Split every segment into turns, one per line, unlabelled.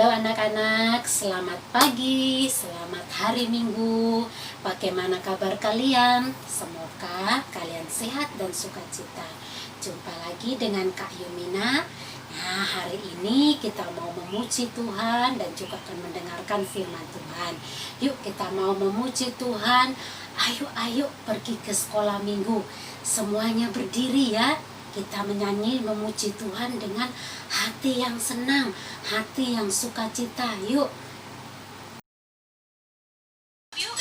Halo anak-anak, selamat pagi, selamat hari Minggu. Bagaimana kabar kalian? Semoga kalian sehat dan sukacita. Jumpa lagi dengan Kak Yumina. Nah, hari ini kita mau memuji Tuhan dan juga akan mendengarkan firman Tuhan. Yuk kita mau memuji Tuhan. Ayo pergi ke sekolah minggu. Semuanya berdiri ya. Kita menyanyi memuji Tuhan dengan hati yang senang, hati yang sukacita. Yuk.
Yuk,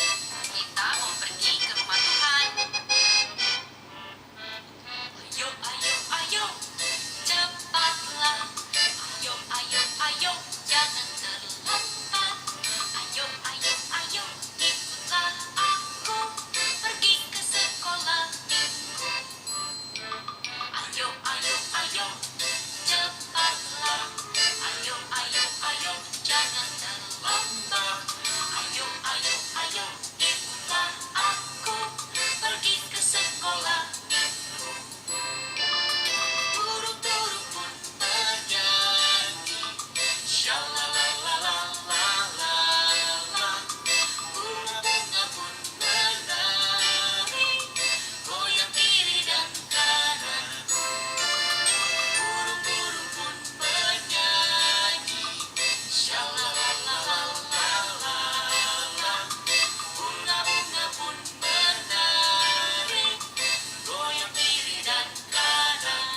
kita mau pergi ke rumah Tuhan. Ayo, cepatlah. Ayo, jangan terlambat. Ayo, ikutlah aku pergi ke sekolah minggu. Ayo, cepatlah. Ayo, jangan terlambat. Ayo, ikutlah aku pergi ke sekolah minggu. Burung-burung pun bernyanyi, shalalalalala. Bunga-bunga pun menari, goyang kiri dan kanan. Burung-burung pun bernyanyi, shalalalalala. Bunga-bunga pun menari, goyang kiri dan kanan.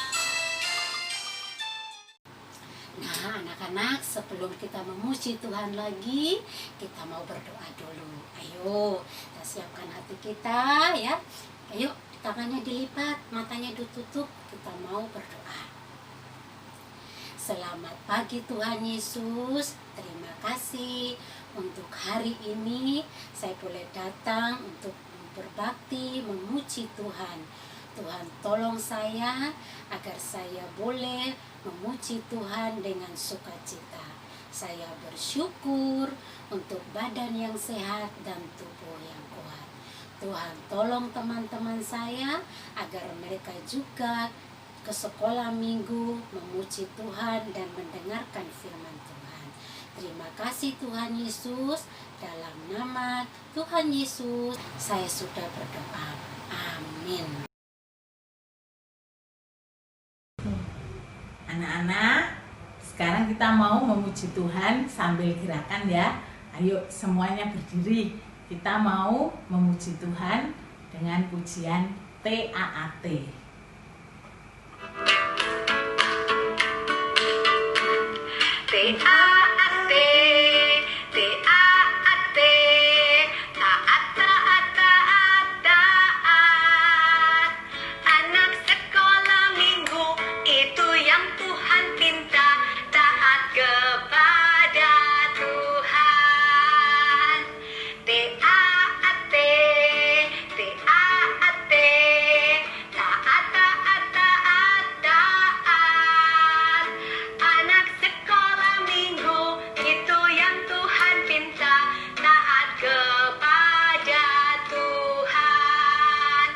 Nah, anak-anak, sebelum kita memuji Tuhan lagi, kita mau berdoa dulu. Ayo, kita siapkan hati kita ya. Ayo, tangannya dilipat, matanya ditutup. Kita mau berdoa. Selamat pagi Tuhan Yesus. Terima kasih untuk hari ini saya boleh datang untuk berbakti, memuji Tuhan. Tuhan tolong saya agar saya boleh memuji Tuhan dengan sukacita. Saya bersyukur untuk badan yang sehat dan tubuh yang kuat. Tuhan tolong teman-teman saya agar mereka juga ke sekolah minggu memuji Tuhan dan mendengarkan firman Tuhan. Terima kasih Tuhan Yesus. Dalam nama Tuhan Yesus saya sudah berdoa. Amin.
Anak-anak, sekarang kita mau memuji Tuhan sambil gerakan ya. Ayo semuanya berdiri. Kita mau memuji Tuhan dengan pujian TAAT.
TAAT, TAAT, taat, taat, taat, taat. Anak sekolah minggu itu yang Tuhan pinta, taat kepada Tuhan. TAAT, TAAT, taat, taat, taat, taat. Anak sekolah minggu itu yang Tuhan pinta, taat kepada Tuhan.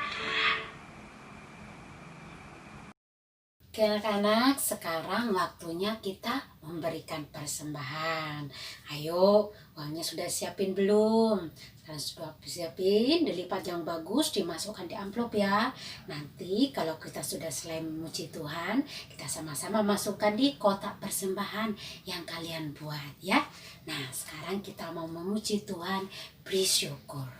Oke anak-anak, sekarang waktunya kita memberikan persembahan. Ayo, uangnya sudah siapin belum? Sekarang sudah siapin, dilipat yang bagus, dimasukkan di amplop ya. Nanti kalau kita sudah selesai memuji Tuhan, kita sama-sama masukkan di kotak persembahan yang kalian buat ya. Nah, sekarang kita mau memuji Tuhan, beri syukur.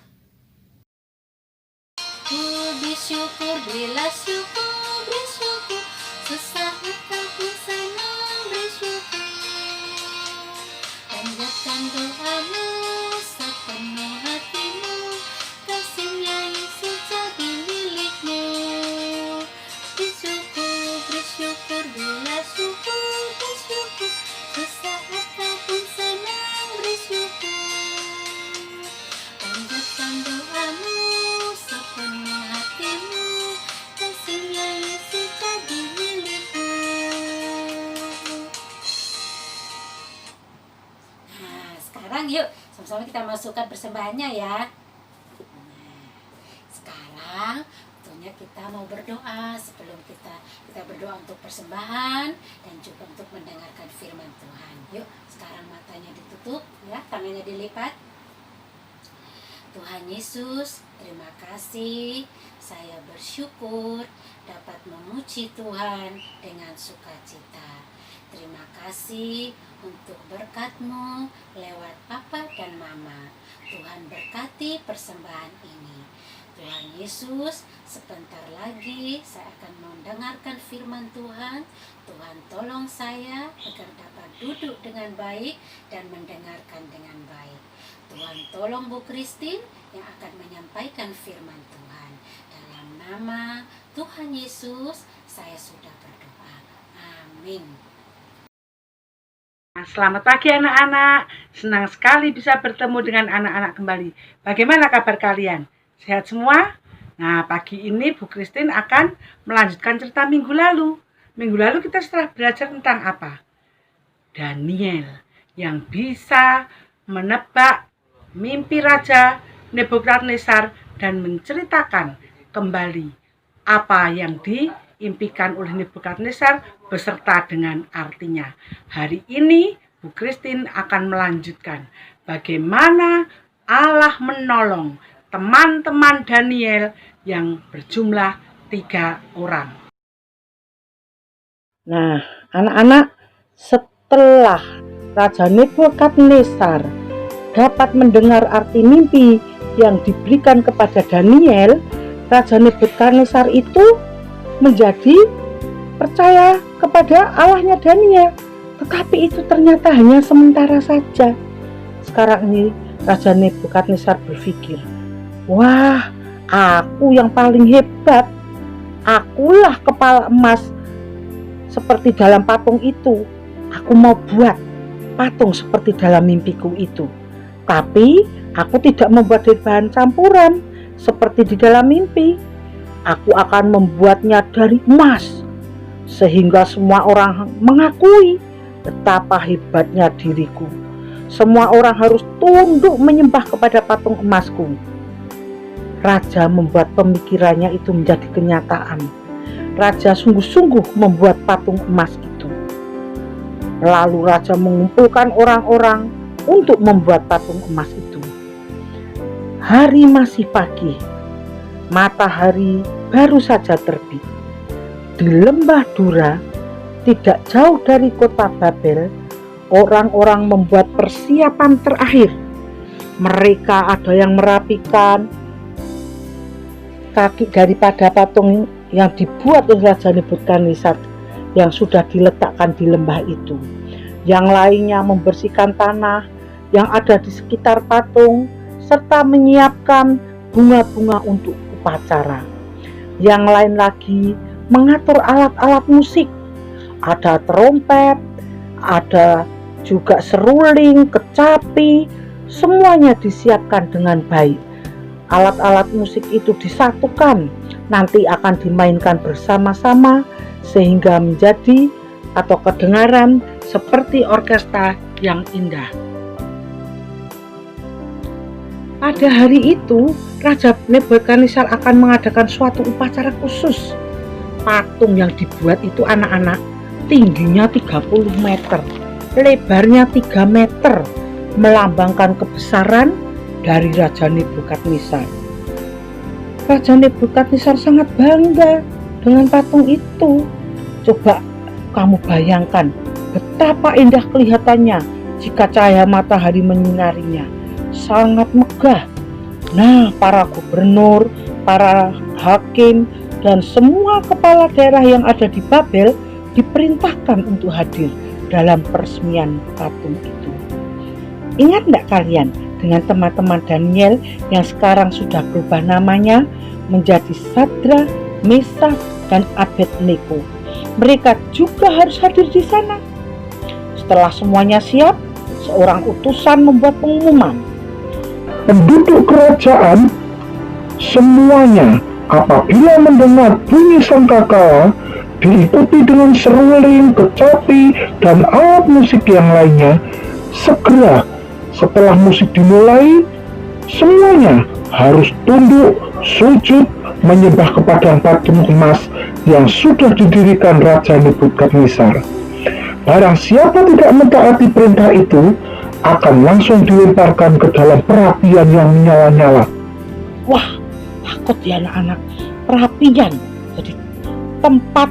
Bersyukur, berilah syukur, bersyukur. Sesaat takut senang bersyukur. Panjatkan doamu sepenuh hatimu, kasihnya Yesus jadi milikmu. Bersyukur, bila syukur, bersyukur. Sesaat takut senang bersyukur. Panjatkan doamu sepenuh hatimu, kasihnya Yesus jadi milikmu. Nah, sekarang yuk sama-sama kita masukkan persembahannya ya. Nah, sekarang tentunya kita mau berdoa sebelum kita berdoa untuk persembahan dan juga untuk mendengarkan firman Tuhan. Yuk, sekarang matanya ditutup, ya, tangannya dilipat. Tuhan Yesus, terima kasih. Saya bersyukur dapat memuji Tuhan dengan sukacita. Terima kasih untuk berkat-Mu lewat Papa dan Mama. Tuhan berkati persembahan ini. Tuhan Yesus, sebentar lagi saya akan mendengarkan firman Tuhan. Tuhan tolong saya agar dapat duduk dengan baik dan mendengarkan dengan baik. Tuhan tolong Bu Christine yang akan menyampaikan firman Tuhan. Dalam nama Tuhan Yesus, saya sudah berdoa. Amin.
Selamat pagi anak-anak, senang sekali bisa bertemu dengan anak-anak kembali. Bagaimana kabar kalian? Sehat semua? Nah, pagi ini Bu Christine akan melanjutkan cerita minggu lalu. Minggu lalu kita setelah belajar tentang apa? Daniel yang bisa menebak mimpi Raja Nebukadnezar dan menceritakan kembali apa yang diimpikan oleh Nebukadnezar beserta dengan artinya. Hari ini Bu Christine akan melanjutkan bagaimana Allah menolong teman-teman Daniel yang berjumlah 3 orang.
Nah, anak-anak, setelah Raja Nebukadnezar dapat mendengar arti mimpi yang diberikan kepada Daniel, Raja Nebukadnezar itu menjadi percaya kepada Allahnya Daniel. Tetapi itu ternyata hanya sementara saja. Sekarang ini Raja Nebukadnezar berpikir, wah, aku yang paling hebat. Akulah kepala emas seperti dalam patung itu. Aku mau buat patung seperti dalam mimpiku itu. Tapi aku tidak membuat dari bahan campuran seperti di dalam mimpi. Aku akan membuatnya dari emas, sehingga semua orang mengakui betapa hebatnya diriku. Semua orang harus tunduk menyembah kepada patung emasku. Raja membuat pemikirannya itu menjadi kenyataan. Raja sungguh-sungguh membuat patung emas itu. Lalu raja mengumpulkan orang-orang untuk membuat patung emas itu. Hari masih pagi. Matahari baru saja terbit. Di lembah Dura, tidak jauh dari kota Babel, orang-orang membuat persiapan terakhir. Mereka ada yang merapikan kaki daripada patung yang dibuat oleh Raja Nebukadnezar yang sudah diletakkan di lembah itu. Yang lainnya membersihkan tanah yang ada di sekitar patung serta menyiapkan bunga-bunga untuk upacara. Yang lain lagi mengatur alat-alat musik. Ada trompet, ada juga seruling, kecapi, semuanya disiapkan dengan baik. Alat-alat musik itu disatukan, nanti akan dimainkan bersama-sama sehingga menjadi atau kedengaran seperti orkestra yang indah. Pada hari itu, Raja Nebukadnezar akan mengadakan suatu upacara khusus. Patung yang dibuat itu anak-anak, tingginya 30 meter, lebarnya 3 meter, melambangkan kebesaran dari Raja Nebukadnezar. Raja Nebukadnezar sangat bangga dengan patung itu. Coba kamu bayangkan betapa indah kelihatannya jika cahaya matahari menyinarinya. Sangat megah. Nah, para gubernur, para hakim, dan semua kepala daerah yang ada di Babel diperintahkan untuk hadir dalam peresmian patung itu. Ingat enggak kalian dengan teman-teman Daniel yang sekarang sudah berubah namanya menjadi Sadrak, Mesak, dan Abednego? Mereka juga harus hadir di sana. Setelah semuanya siap, seorang utusan membuat pengumuman.
Penduduk kerajaan semuanya apabila mendengar bunyi sangkakala diikuti dengan seruling, kecapi, dan alat musik yang lainnya, segera setelah musik dimulai, semuanya harus tunduk, sujud, menyembah kepada patung emas yang sudah didirikan Raja Nebukadnezar. Barang siapa tidak mentaati perintah itu akan langsung dilemparkan ke dalam perapian yang menyala-nyala.
Wah, takut ya anak-anak. Perapian, jadi tempat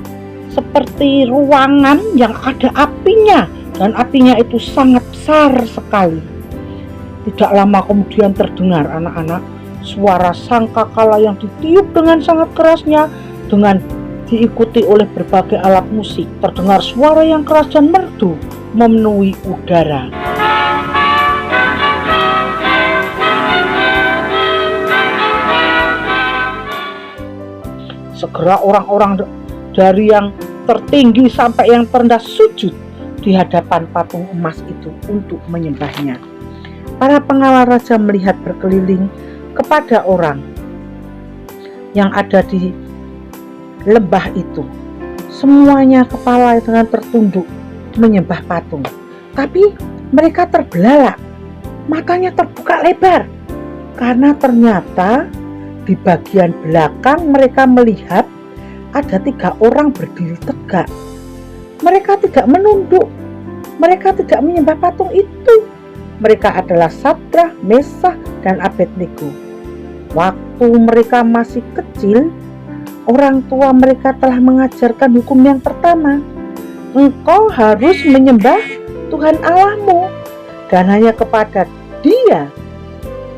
seperti ruangan yang ada apinya, dan apinya itu sangat besar sekali. Tidak lama kemudian terdengar anak-anak suara sangkakala yang ditiup dengan sangat kerasnya, dengan diikuti oleh berbagai alat musik. Terdengar suara yang keras dan merdu memenuhi udara. Segera orang-orang dari yang tertinggi sampai yang terendah sujud di hadapan patung emas itu untuk menyembahnya. Para pengawal raja melihat berkeliling kepada orang yang ada di lembah itu. Semuanya kepala dengan tertunduk menyembah patung. Tapi mereka terbelalak, matanya terbuka lebar, karena ternyata di bagian belakang mereka melihat ada 3 orang berdiri tegak. Mereka tidak menunduk, mereka tidak menyembah patung itu. Mereka adalah Sadrah, Mesah, dan Abednego. Waktu mereka masih kecil, orang tua mereka telah mengajarkan hukum yang pertama. Engkau harus menyembah Tuhan Allahmu, dan hanya kepada Dia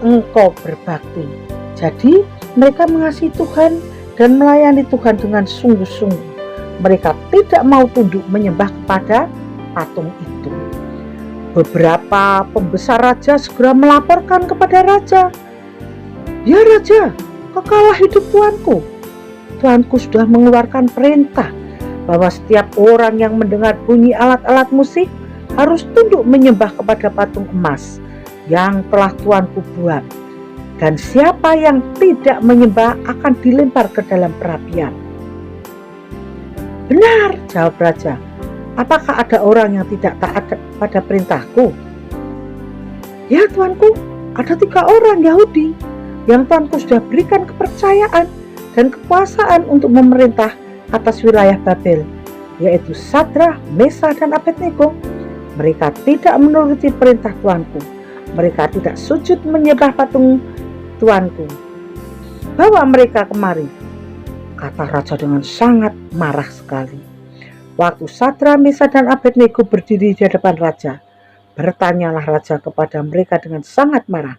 engkau berbakti. Jadi mereka mengasihi Tuhan dan melayani Tuhan dengan sungguh-sungguh. Mereka tidak mau tunduk menyembah kepada patung itu. Beberapa pembesar raja segera melaporkan kepada raja. Ya raja, kekalah hidup tuanku. Tuanku sudah mengeluarkan perintah bahwa setiap orang yang mendengar bunyi alat-alat musik harus tunduk menyembah kepada patung emas yang telah tuanku buat. Dan siapa yang tidak menyembah akan dilempar ke dalam perapian. Benar, jawab raja. Apakah ada orang yang tidak taat pada perintahku? Ya tuanku, ada 3 orang Yahudi yang tuanku sudah berikan kepercayaan dan kekuasaan untuk memerintah atas wilayah Babel, yaitu Sadrah, Mesah, dan Abednego. Mereka tidak menuruti perintah tuanku. Mereka tidak sujud menyembah patung tuanku. Bawa mereka kemari, kata raja dengan sangat marah sekali. Waktu Sadrah, Mesah, dan Abednego berdiri di hadapan raja, bertanyalah raja kepada mereka dengan sangat marah.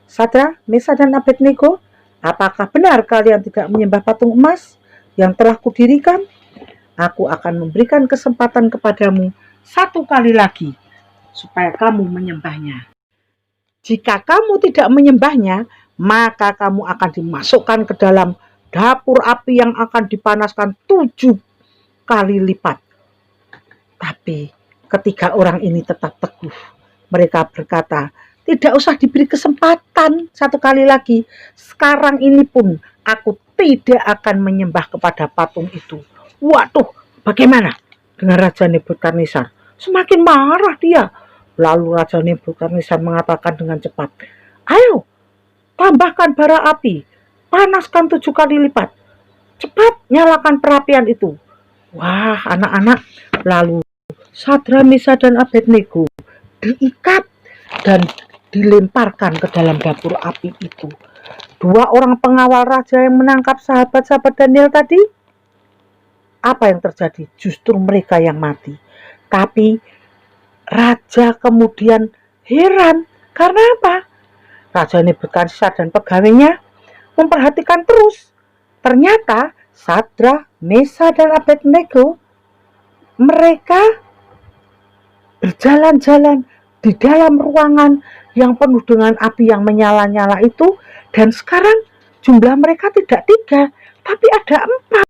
Sadrah, Mesah, dan Abednego, apakah benar kalian tidak menyembah patung emas yang telah kudirikan? Aku akan memberikan kesempatan kepadamu 1 kali lagi supaya kamu menyembahnya. Jika kamu tidak menyembahnya, maka kamu akan dimasukkan ke dalam dapur api yang akan dipanaskan 7 kali lipat. Tapi ketiga orang ini tetap teguh. Mereka berkata, tidak usah diberi kesempatan 1 kali lagi. Sekarang ini pun aku tidak akan menyembah kepada patung itu. Waduh, bagaimana dengan Raja Nebukadnezar? Semakin marah dia. Lalu Raja Nebukadnezar mengatakan dengan cepat, ayo, tambahkan bara api, panaskan 7 kali lipat. Cepat nyalakan perapian itu. Wah, anak-anak, lalu Sadrah, Mesah, dan Abednego diikat dan dilemparkan ke dalam dapur api itu. 2 orang pengawal raja yang menangkap sahabat-sahabat Daniel tadi, apa yang terjadi? Justru mereka yang mati. Tapi raja kemudian heran. Karena apa? Raja Nebukadnezar dan pegawainya memperhatikan terus. Ternyata Sadrah, Mesah, dan Abednego mereka berjalan-jalan di dalam ruangan yang penuh dengan api yang menyala-nyala itu, dan sekarang jumlah mereka tidak 3, tapi ada 4.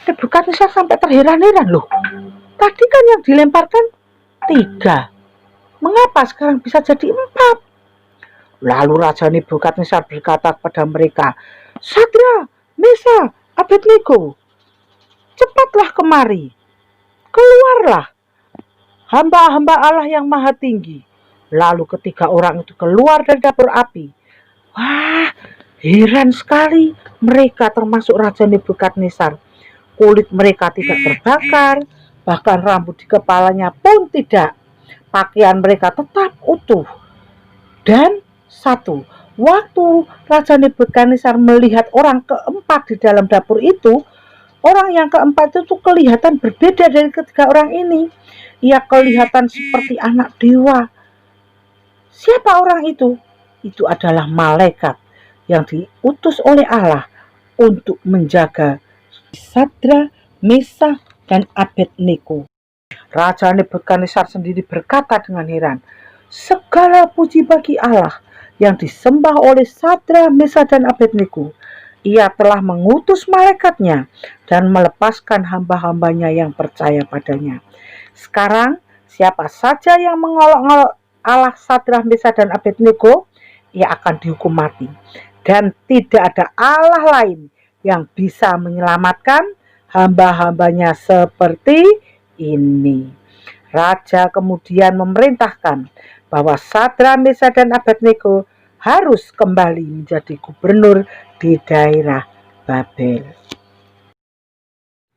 Nebukadnezar sampai terheran-heran, loh, tadi kan yang dilemparkan 3, mengapa sekarang bisa jadi 4? Lalu Raja Nebukadnezar berkata kepada mereka, Sadrah, Mesah, Abednego, cepatlah kemari, keluarlah, hamba-hamba Allah yang maha tinggi. Lalu ketiga orang itu keluar dari dapur api. Wah, Heran sekali mereka, termasuk Raja Nebukadnezar. Kulit mereka tidak terbakar, bahkan rambut di kepalanya pun tidak. Pakaian mereka tetap utuh. Dan satu, waktu Raja Nebukadnezar melihat orang keempat di dalam dapur itu, orang yang keempat itu kelihatan berbeda dari ketiga orang ini. Ia kelihatan seperti anak dewa. Siapa orang itu? Itu adalah malaikat yang diutus oleh Allah untuk menjaga Sadra, Mesah, dan Abednego. Raja Nebukadnezar sendiri berkata dengan heran, segala puji bagi Allah yang disembah oleh Sadra, Mesah, dan Abednego. Ia telah mengutus malaikatnya dan melepaskan hamba-hambanya yang percaya padanya. Sekarang siapa saja yang mengolok-olok Allah Sadra, Mesah, dan Abednego, ia akan dihukum mati. Dan tidak ada Allah lain yang bisa menyelamatkan hamba-hambanya seperti ini. Raja kemudian memerintahkan bahwa Sadra, Mesah, dan Abednego harus kembali menjadi gubernur di daerah Babel.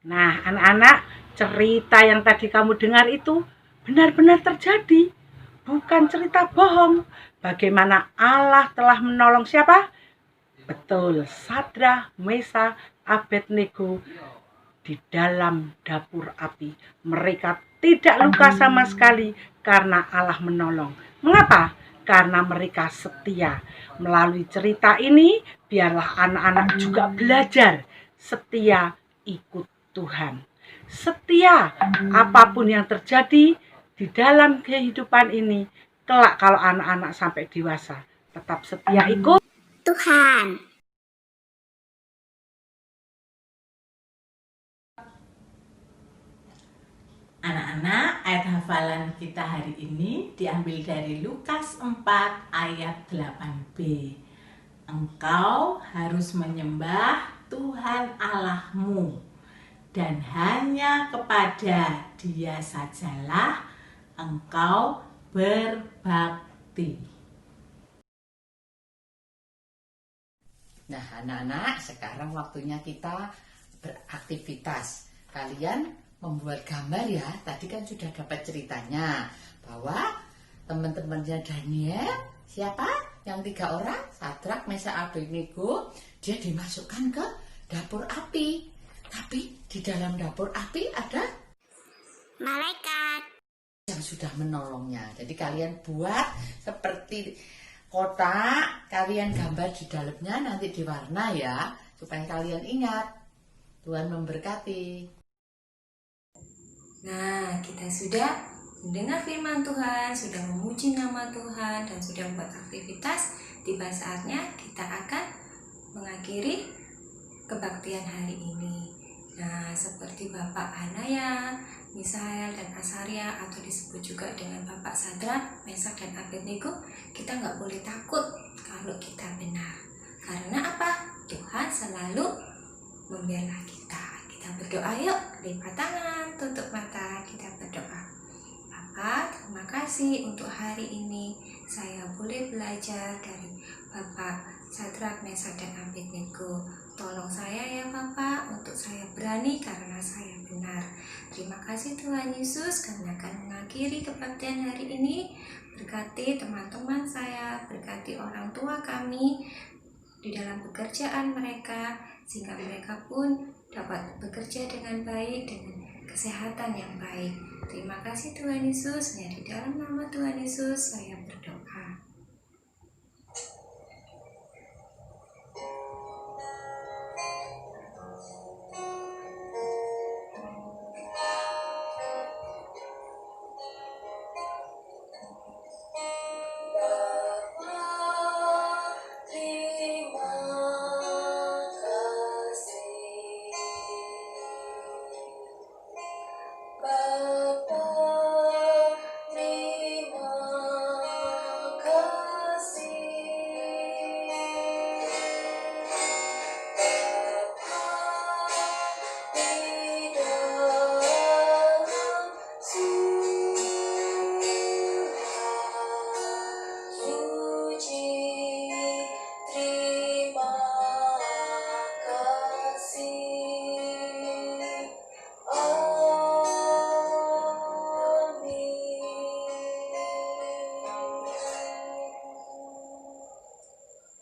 Nah, anak-anak, cerita yang tadi kamu dengar itu benar-benar terjadi. Bukan cerita bohong. Bagaimana Allah telah menolong siapa? Betul, Sadra, Mesah, Abednego di dalam dapur api. Mereka tidak luka sama sekali karena Allah menolong. Mengapa? Karena mereka setia. Melalui cerita ini, biarlah anak-anak juga belajar setia ikut Tuhan. Setia apapun yang terjadi di dalam kehidupan ini, kelak kalau anak-anak sampai dewasa, tetap setia ikut
Tuhan.
Anak-anak, ayat hafalan kita hari ini diambil dari Lukas 4 ayat 8b. Engkau harus menyembah Tuhan Allahmu, dan hanya kepada Dia sajalah engkau berbakti.
Nah, anak-anak, sekarang waktunya kita beraktivitas. Kalian membuat gambar ya. Tadi kan sudah dapat ceritanya bahwa teman-temannya Daniel, siapa? Yang 3 orang, Sadrak, Mesah, Abednego, dia dimasukkan ke dapur api. Tapi di dalam dapur api ada
Malaikat
yang sudah menolongnya. Jadi kalian buat seperti kotak, kalian gambar di dalamnya, nanti diwarna ya, supaya kalian ingat. Tuhan memberkati.
Nah, kita sudah mendengar firman Tuhan, sudah memuji nama Tuhan, dan sudah membuat aktivitas. Tiba saatnya kita akan mengakhiri kebaktian hari ini. Nah, seperti Bapak Hanaya, Misael, dan Asaria, atau disebut juga dengan Bapak Sadrak, Mesah, dan Abednego, kita nggak boleh takut kalau kita benar. Karena apa? Tuhan selalu membela kita. Kita berdoa yuk, lipat tangan, tutup mata, kita berdoa. Bapak, terima kasih untuk hari ini. Saya boleh belajar dari Bapak Sadrak, Mesah, dan Abednego. Tolong saya ya Bapak, untuk saya berani karena saya benar. Terima kasih Tuhan Yesus, kami akan mengakhiri kebaktian hari ini. Berkati teman-teman saya, berkati orang tua kami di dalam pekerjaan mereka, sehingga mereka pun dapat bekerja dengan baik, dengan kesehatan yang baik. Terima kasih Tuhan Yesus, hanya di dalam nama Tuhan Yesus saya berdoa.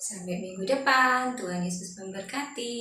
Sampai minggu depan, Tuhan Yesus memberkati.